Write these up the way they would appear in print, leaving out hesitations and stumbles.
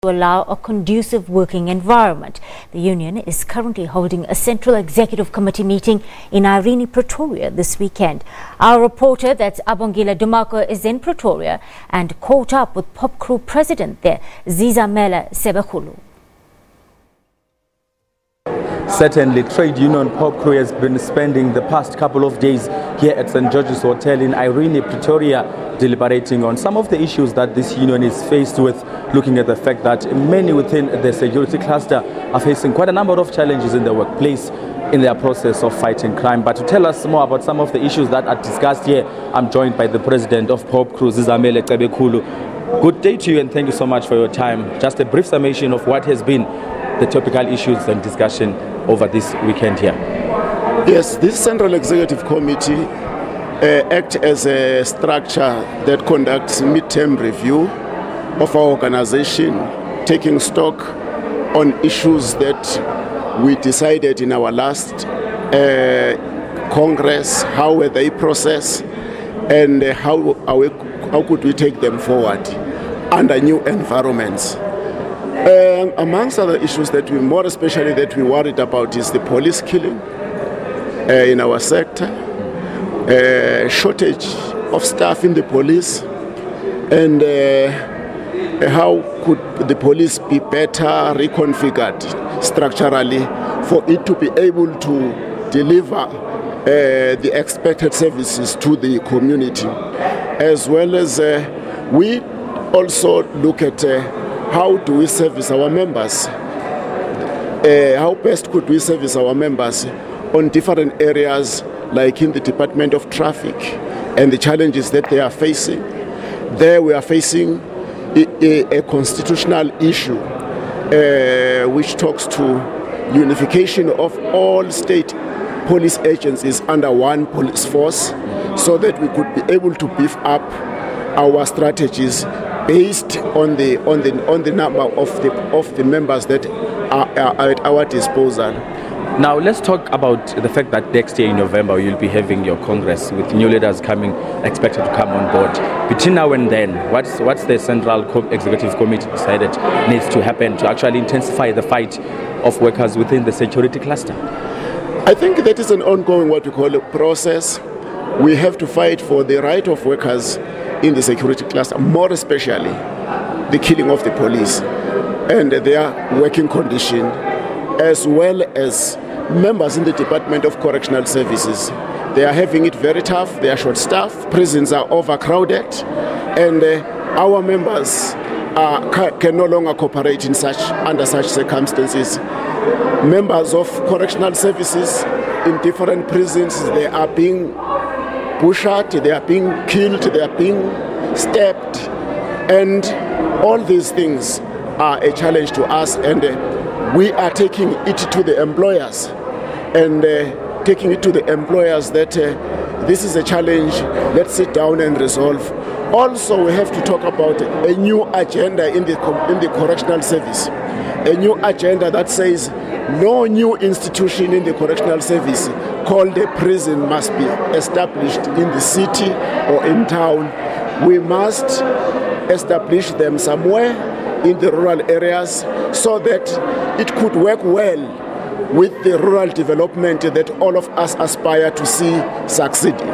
to allow a conducive working environment. The union is currently holding a Central Executive Committee meeting in Irene, Pretoria this weekend. Our reporter, that's Abongile Dumako, is in Pretoria and caught up with Popcru President there, Zizamele Cebekhulu. Certainly, trade union Popcru has been spending the past couple of days here at St. George's Hotel in Irene, Pretoria, deliberating on some of the issues that this union is faced with, looking at the fact that many within the security cluster are facing quite a number of challenges in the workplace in their process of fighting crime. But to tell us more about some of the issues that are discussed here, I'm joined by the president of Popcru, Zizamele Cebekhulu. Good day to you and thank you so much for your time. Just a brief summation of what has been the topical issues and discussion over this weekend here. Yes, this Central Executive Committee acts as a structure that conducts mid-term review of our organization, taking stock on issues that we decided in our last Congress, how were they processed, and how could we take them forward under new environments. Amongst other issues that more especially that we worried about is the police killing in our sector, shortage of staff in the police, and how could the police be better reconfigured structurally for it to be able to deliver the expected services to the community, as well as we also look at how do we service our members? How best could we service our members on different areas, like in the Department of Traffic and the challenges that they are facing? There we are facing a constitutional issue which talks to unification of all state police agencies under one police force, so that we could be able to beef up our strategies based on the number of the members that are at our disposal. Now let's talk about the fact that next year in November you'll be having your Congress with new leaders expected to come on board. Between now and then, what's the Central Executive Committee decided needs to happen to actually intensify the fight of workers within the security cluster? I think that is an ongoing, what we call a process. We have to fight for the right of workers in the security cluster, more especially the killing of the police and their working condition, as well as members in the Department of Correctional Services. They are having it very tough, they are short-staffed, prisons are overcrowded, and our members can no longer cooperate under such circumstances. Members of correctional services in different prisons, they are being butchered, they are being killed, they are being stabbed, and all these things are a challenge to us, and we are taking it to the employers that this is a challenge, let's sit down and resolve. Also, we have to talk about a new agenda in the correctional service, a new agenda that says no new institution in the correctional service called a prison must be established in the city or in town. We must establish them somewhere in the rural areas so that it could work well with the rural development that all of us aspire to see succeeding.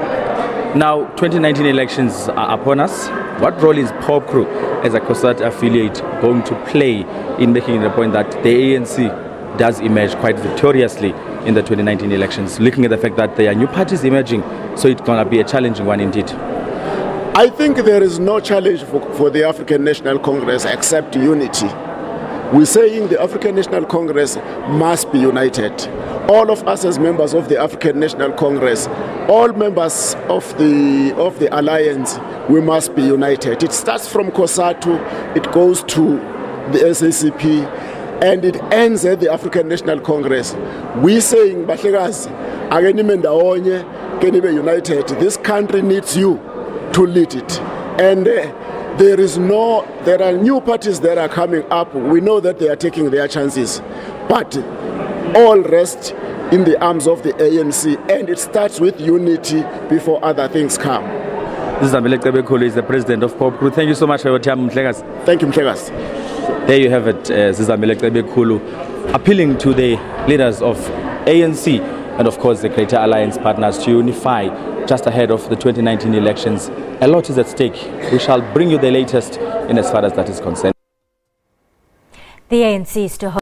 Now, 2019 elections are upon us. What role is Popcru as a COSAT affiliate going to play in making the point that the ANC does emerge quite victoriously in the 2019 elections, looking at the fact that there are new parties emerging, so it's going to be a challenging one indeed? I think there is no challenge for the African National Congress except unity. We're saying the African National Congress must be united. All of us as members of the African National Congress, all members of the alliance, we must be united. It starts from COSATU, it goes to the SABC, and it ends at the African National Congress. We're saying, Bahlekazi, can be united. This country needs you to lead it. And there are new parties that are coming up. We know that they are taking their chances, but all rest in the arms of the ANC, and it starts with unity before other things come. Zizamele Cebekhulu is the president of Popcru. Thank you so much for your time, Mhlekazi. Thank you, Mhlekazi. There you have it, Zizamele Cebekhulu, appealing to the leaders of ANC and of course the Greater Alliance partners to unify just ahead of the 2019 elections. A lot is at stake. We shall bring you the latest in as far as that is concerned. The ANC is to